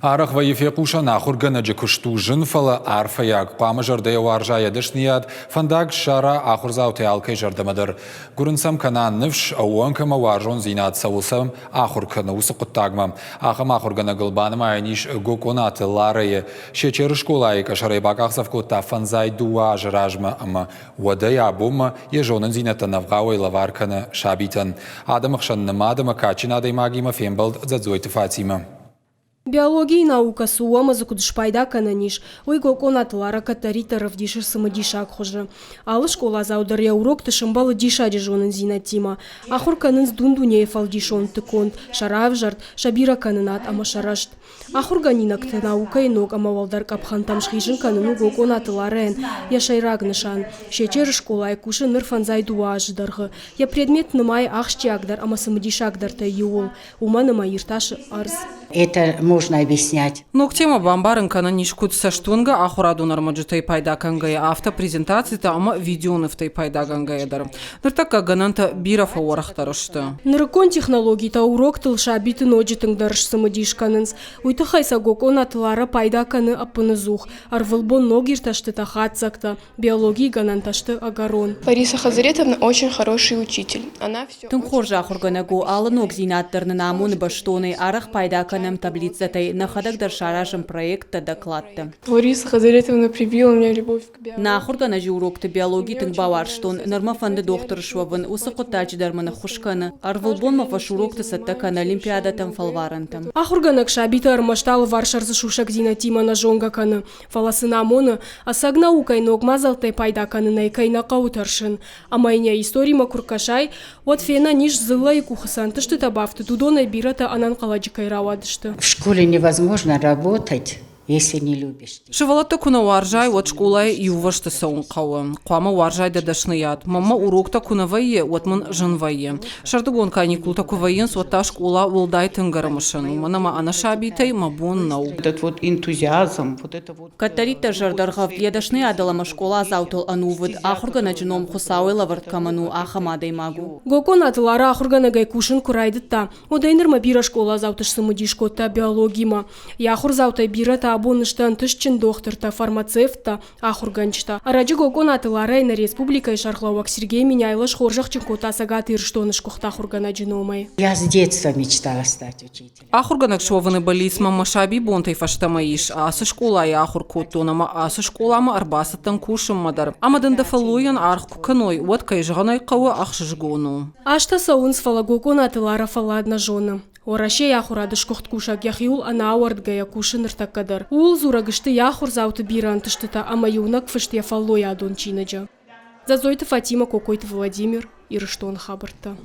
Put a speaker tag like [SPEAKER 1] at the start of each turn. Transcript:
[SPEAKER 1] Арах ваифекуша нахургана джекушту жинфала арфа як памажарда варжая дышният фандаг шара ахурзауте алкай жардамадар. Гурынсам кана нывш ауанкама варжон зинат саулсам ахуркана усықыттагмам. Ахам ахургана гылбаныма айниш гоконаты ларайы. Шечер школай кашарай бакахсавкота фанзай дуа жражма ама вадая бума ежонын зината навгауай лаваркана шабитан. Адамахшан намадама качинадай магима фембалд задзойты Фатима.
[SPEAKER 2] Биология и наука суама закудыш пайда кананиш. Ойго конатлара катарита равдишер самодишак хожа. Алы школа заударя урок тышымбалы диша дежонын зинатима. Ахур канынс дундуне фалдишон тыконт. Шарав жарт, шабира канынат ама шарашт. Ахур ганинак ты наука и ног ама валдар капхан тамшхижин каныну го конатларен. Я шайраг нышан. Шечер школа и куши нырфанзай дуаж даргы. Я предмет нымай ахштягдар ама самодишагдар та юол. Ума нымай ирташи арз.
[SPEAKER 3] Это можно объяснять.
[SPEAKER 4] Ноктема бамбарын кананиш кутса штунга ахураду нормаджутай пайда кангая автопрезентации та ама видеоныфтай пайда кангая дар. Ныртака гананта биров орахтарышты.
[SPEAKER 2] Ныркон технологии та урок тылша биты ноджитың дарыш самодишканынс. Уйты хайсагок онатылара пайда каны апынызух. Арвылбон ногирташты та хатсакта. Биологии гананташты агарон.
[SPEAKER 5] Лариса Хазаретовна очень хороший учитель. Она все.
[SPEAKER 6] Тынхоржа хурганагу алы ног зинаттырны намуны баштоны арах пайда канам таблицатай на ходах даршаражем проекта докладта.
[SPEAKER 5] Лариса Хазаретовна привила мне любовь к биологии.
[SPEAKER 6] На хургана же урокты биологии тынк баварштон нормафанды доктор швабын усақотач дарманы хушканы. Арвылбон мафаш урокты саттакан олимпиада там фалварантам.
[SPEAKER 2] Ахурганак шабита армашталы варшарзы шушак зинатима на жонга каны. Фаласына моны асаг наукай ног мазалтай пайда каны найкайна каутаршын. А майня историма куркашай от фена ниш зыла и кухасан тышты табафты тудонай бирата анан каладжикай равадышты.
[SPEAKER 3] В школе невозможно работать, если не любишь.
[SPEAKER 4] Шевалата куна варжай от школай и увашты саункауы. Куама варжай дадашныят. Мама урокта куна вайе, отман жын вайе. Шардугон каникул таку вайенс от та школа волдай тынгарамышын. Манама анашабитай мабон нау.
[SPEAKER 7] Этот вот энтузиазм, вот это вот.
[SPEAKER 6] Катарита жардаргав ядашны адалама школа заутыл анувыд ахургана жином хусауэ лаварткаману ахамадай магу.
[SPEAKER 2] Гоконатылара ахурганагай кушын курайдытта. Одайнырма бира школа заутыш самодишкотта биологима. Яхур заутай бирата абоныштан тышчын докторта, фармацевта, ахурганчта. Араджи гоконатылара на республика и шархлауак Сергей Меняйлыш хоржахчын кота сагат ирштоныш кухта хургана джиномай.
[SPEAKER 3] Я с детства мечтала стать учителем.
[SPEAKER 4] Ахурганак шованы балис мама шаби бонтай фаштамаиш, а со школа и ахур котонама, а со школама арбаса танкушым мадар. Амадан дафалуян архку каной, вот кайжганай кауа ахшжгону.
[SPEAKER 2] Ашта саунс фала гоконатылара фаладна жона. Ораше яхурады шкохт кушак яхиул ана ауард гая кушын ыртакадар. Ул зурагышты яхур зауты бирантыштыта, ама юнак фышт яфалло ядон чинаджа. Зазойты Фатима, Кокойты Владимир, Ирыштон Хабарта.